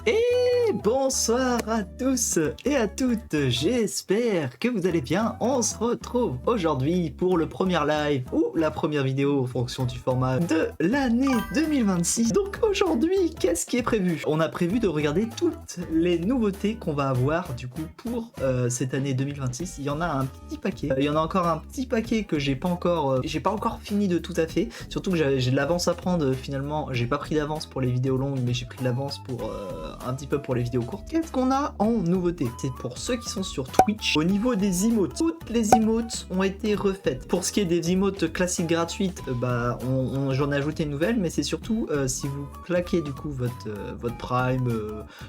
Et bonsoir à tous et à toutes, j'espère que vous allez bien. On se retrouve aujourd'hui pour le premier live ou la première vidéo en fonction du format de l'année 2026. Donc aujourd'hui, qu'est-ce qui est prévu? On a prévu de regarder toutes les nouveautés qu'on va avoir du coup pour cette année 2026. Il y en a un petit paquet. Il y en a encore un petit paquet que j'ai pas encore fini de tout à fait. Surtout que j'ai de l'avance à prendre finalement. J'ai pas pris d'avance pour les vidéos longues, mais j'ai pris de l'avance pour un petit peu pour les vidéos courtes. Qu'est-ce qu'on a en nouveauté? C'est pour ceux qui sont sur Twitch. Au niveau des emotes, toutes les emotes ont été refaites. Pour ce qui est des emotes classiques gratuites, j'en ai ajouté une nouvelle, mais c'est surtout si vous claquez du coup votre Prime,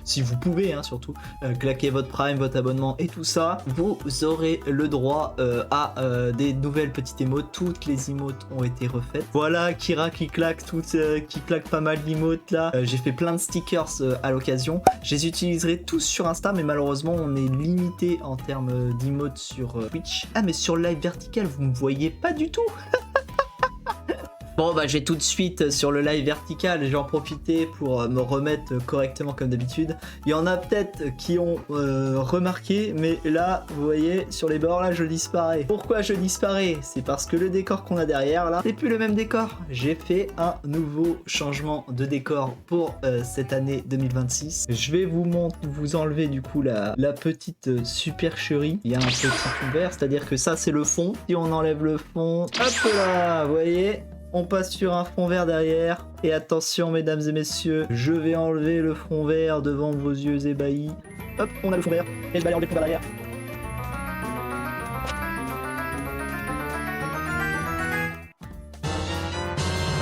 si vous pouvez surtout claquer votre Prime, votre abonnement et tout ça, vous aurez le droit à des nouvelles petites emotes. Toutes les emotes ont été refaites. Voilà, Kira qui claque qui claque pas mal d'emotes là. J'ai fait plein de stickers à l'occasion. Je les utiliserai tous sur Insta, mais malheureusement on est limité en termes d'emotes sur Twitch. Ah mais sur live vertical vous me voyez pas du tout. Bon bah je vais tout de suite sur le live vertical, je vais en profiter pour me remettre correctement comme d'habitude. Il y en a peut-être qui ont remarqué, mais là vous voyez sur les bords là je disparais. Pourquoi je disparais? C'est parce que le décor qu'on a derrière là c'est plus le même décor. J'ai fait un nouveau changement de décor pour cette année 2026. Je vais vous enlever du coup la petite supercherie. Il y a un petit fond vert, c'est-à-dire que ça c'est le fond. Si on enlève le fond, hop là, vous voyez, on passe sur un fond vert derrière. Et attention mesdames et messieurs, je vais enlever le fond vert devant vos yeux ébahis. Hop, on a le fond vert. Et je vais aller enlever le fond vert derrière.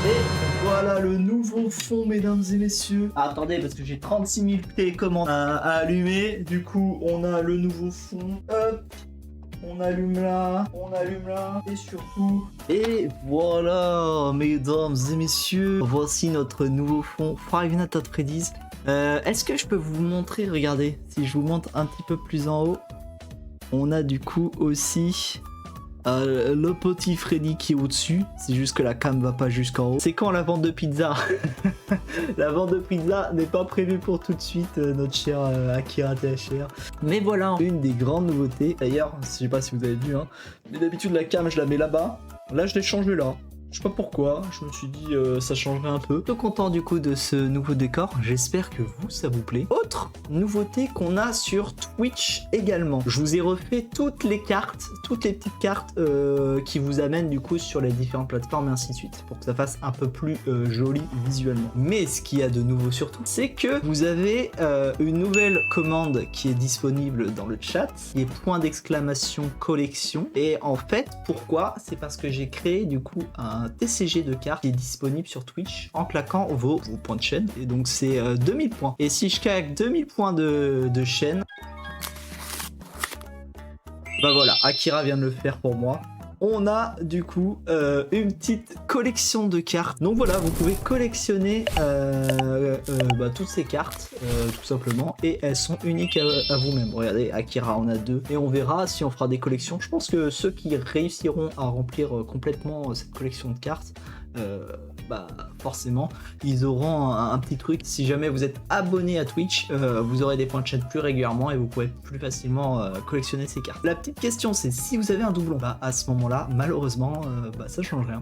Et voilà le nouveau fond mesdames et messieurs. Ah, attendez parce que j'ai 36 000 télécommandes à allumer. Du coup on a le nouveau fond. Hop. On allume là, et surtout... Et voilà, mesdames et messieurs, voici notre nouveau fond Five Nights at Freddy's. Est-ce que je peux vous montrer, regardez, si je vous montre un petit peu plus en haut, on a du coup aussi... le petit Freddy qui est au-dessus, c'est juste que la cam va pas jusqu'en haut. C'est quand la vente de pizza? La vente de pizza n'est pas prévue pour tout de suite, notre cher Akira THR. Mais voilà, une des grandes nouveautés. D'ailleurs, je sais pas si vous avez vu, mais d'habitude la cam je la mets là-bas. Là je l'ai changé là. Je sais pas pourquoi, je me suis dit ça changerait un peu. Tout content du coup de ce nouveau décor, j'espère que vous ça vous plaît. Autre nouveauté qu'on a sur Twitch également, je vous ai refait toutes les cartes, toutes les petites cartes qui vous amènent du coup sur les différentes plateformes et ainsi de suite, pour que ça fasse un peu plus joli visuellement. Mais ce qu'il y a de nouveau surtout, c'est que vous avez une nouvelle commande qui est disponible dans le chat, qui est point d'exclamation collection. Et en fait, pourquoi? C'est parce que j'ai créé du coup un TCG de cartes qui est disponible sur Twitch en claquant vos points de chaîne. Et donc c'est 2000 points. Et si je claque 2000 points de chaîne, bah voilà, Akira vient de le faire pour moi. On a du coup une petite collection de cartes. Donc voilà, vous pouvez collectionner toutes ces cartes tout simplement, et elles sont uniques à vous-même. Regardez, Akira en a 2 et on verra si on fera des collections. Je pense que ceux qui réussiront à remplir complètement cette collection de cartes, forcément ils auront un petit truc. Si jamais vous êtes abonné à Twitch, vous aurez des points de chaîne plus régulièrement et vous pourrez plus facilement collectionner ces cartes. La petite question c'est si vous avez un doublon, à ce moment là malheureusement ça change rien.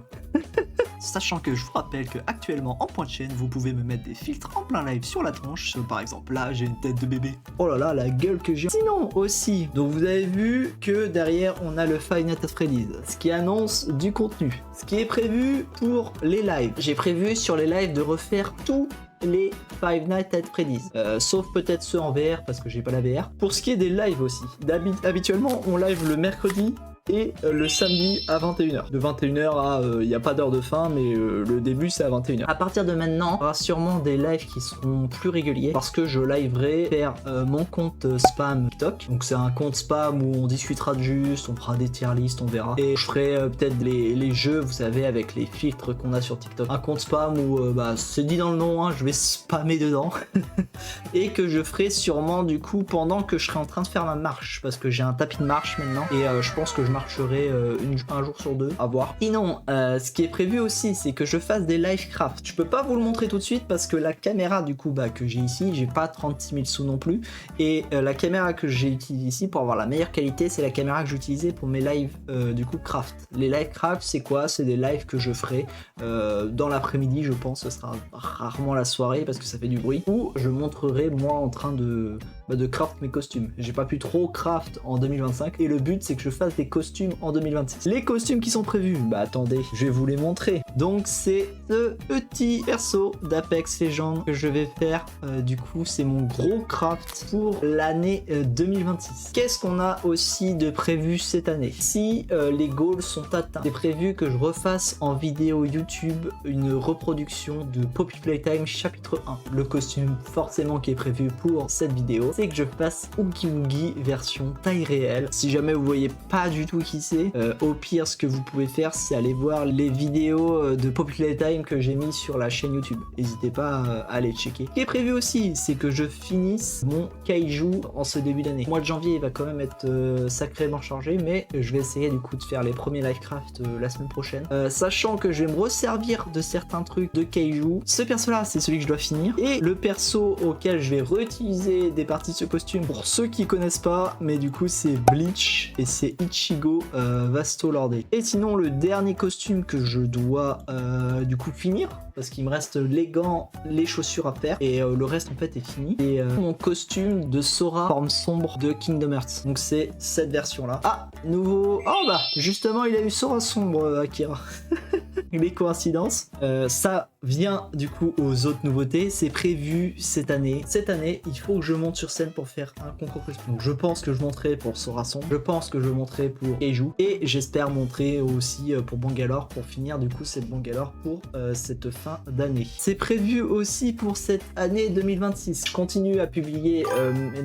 Sachant que je vous rappelle que actuellement en point de chaîne vous pouvez me mettre des filtres en plein live sur la tronche. Par exemple là j'ai une tête de bébé, oh là là la gueule que j'ai. Sinon aussi, donc vous avez vu que derrière on a le Five Nights at Freddy's, ce qui annonce du contenu, ce qui est prévu pour les lives. J'ai prévu sur les lives de refaire tous les Five Nights at Freddy's, sauf peut-être ceux en VR parce que j'ai pas la VR. Pour ce qui est des lives aussi, habituellement on live le mercredi et le samedi à 21h. De 21h à... il n'y a pas d'heure de fin, mais le début c'est à 21h. À partir de maintenant, il y aura sûrement des lives qui seront plus réguliers, parce que je liverai vers mon compte spam TikTok. Donc c'est un compte spam où on discutera de juste, on fera des tier lists, on verra. Et je ferai peut-être les jeux, vous savez, avec les filtres qu'on a sur TikTok. Un compte spam où, c'est dit dans le nom, je vais spammer dedans. Et que je ferai sûrement du coup pendant que je serai en train de faire ma marche, parce que j'ai un tapis de marche maintenant, et je pense que je marcherait un jour sur deux, à voir. Sinon, ce qui est prévu aussi, c'est que je fasse des live craft. Je peux pas vous le montrer tout de suite parce que la caméra du coup que j'ai ici, j'ai pas 36 000 sous non plus. Et la caméra que j'ai utilisée ici pour avoir la meilleure qualité, c'est la caméra que j'utilisais pour mes lives du coup craft. Les live craft, c'est quoi? C'est des lives que je ferai dans l'après-midi, je pense. Ce sera rarement la soirée parce que ça fait du bruit. Où je montrerai moi en train de craft mes costumes. J'ai pas pu trop craft en 2025 et le but c'est que je fasse des costumes en 2026. Les costumes qui sont prévus, bah attendez, je vais vous les montrer. Donc c'est ce petit perso d'Apex Legends que je vais faire. Du coup c'est mon gros craft pour l'année 2026. Qu'est-ce qu'on a aussi de prévu cette année? Si les goals sont atteints, c'est prévu que je refasse en vidéo YouTube une reproduction de Poppy Playtime chapitre 1. Le costume forcément qui est prévu pour cette vidéo, c'est que je fasse Oogie Woogie version taille réelle. Si jamais vous voyez pas du tout qui c'est, au pire ce que vous pouvez faire c'est aller voir les vidéos de Poppy Playtime que j'ai mis sur la chaîne YouTube. N'hésitez pas à aller checker. Ce qui est prévu aussi, c'est que je finisse mon kaiju en ce début d'année. Le mois de janvier il va quand même être sacrément chargé, mais je vais essayer du coup de faire les premiers livecraft la semaine prochaine. Sachant que je vais me resservir de certains trucs de kaiju. Ce perso là c'est celui que je dois finir. Et le perso auquel je vais réutiliser des parties de ce costume, pour ceux qui connaissent pas, mais du coup c'est Bleach et c'est Ichigo Vasto Lorde. Et sinon le dernier costume que je dois du coup finir, parce qu'il me reste les gants, les chaussures à faire et le reste en fait est fini. Et mon costume de Sora forme sombre de Kingdom Hearts. Donc c'est cette version là. Ah, nouveau. Oh bah justement il a eu Sora sombre Akira. Les coïncidences. Ça vient du coup aux autres nouveautés. C'est prévu cette année. Cette année, il faut que je monte sur scène pour faire un concours costume. Donc je pense que je monterai pour Sora sombre. Je pense que je monterai pour Keiju. Et j'espère montrer aussi pour Bangalore pour finir du coup cette Bangalore pour cette fin d'année. C'est prévu aussi pour cette année 2026. Je continue à publier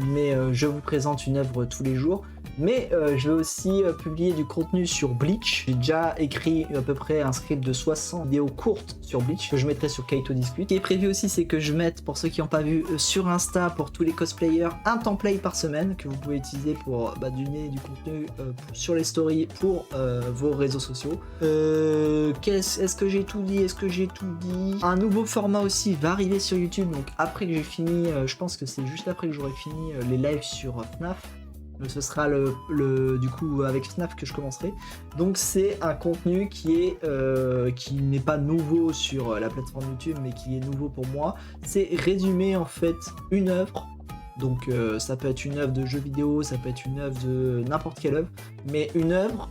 mais je vous présente une œuvre tous les jours. Mais je vais aussi publier du contenu sur Bleach. J'ai déjà écrit à peu près un script de 60 vidéos courtes sur Bleach que je mettrai sur Kaito Dispute. Ce qui est prévu aussi, c'est que je mette, pour ceux qui n'ont pas vu, sur Insta, pour tous les cosplayers, un template par semaine que vous pouvez utiliser pour donner du contenu sur les stories pour vos réseaux sociaux. Est-ce que j'ai tout dit? Est-ce que j'ai tout dit? Un nouveau format aussi va arriver sur YouTube. Donc après que j'ai fini, je pense que c'est juste après que j'aurai fini les lives sur FNAF. Ce sera du coup avec FNAF que je commencerai. Donc c'est un contenu qui n'est pas nouveau sur la plateforme YouTube, mais qui est nouveau pour moi. C'est résumer en fait une œuvre. Donc ça peut être une œuvre de jeu vidéo, ça peut être une œuvre de n'importe quelle œuvre, mais une œuvre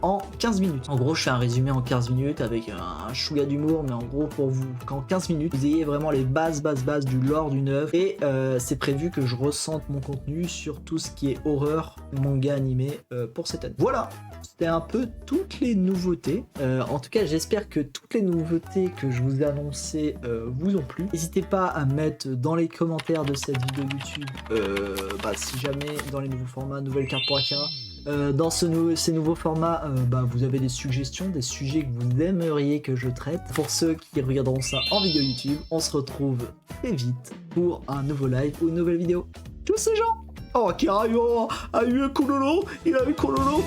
en 15 minutes. En gros, je fais un résumé en 15 minutes avec un chouïa d'humour, mais en gros, pour vous, qu'en 15 minutes, vous ayez vraiment les bases du lore d'une œuvre. Et c'est prévu que je ressente mon contenu sur tout ce qui est horreur, manga, animé pour cette année. Voilà, c'était un peu toutes les nouveautés. En tout cas, j'espère que toutes les nouveautés que je vous ai annoncées vous ont plu. N'hésitez pas à mettre dans les commentaires de cette vidéo YouTube si jamais dans les nouveaux formats, nouvelle carte pour Akira, dans ces nouveaux formats, vous avez des suggestions, des sujets que vous aimeriez que je traite. Pour ceux qui regarderont ça en vidéo YouTube, on se retrouve très vite pour un nouveau live ou une nouvelle vidéo. Tous ces gens. Oh, Akira a eu un Kololo, il a eu Kololo.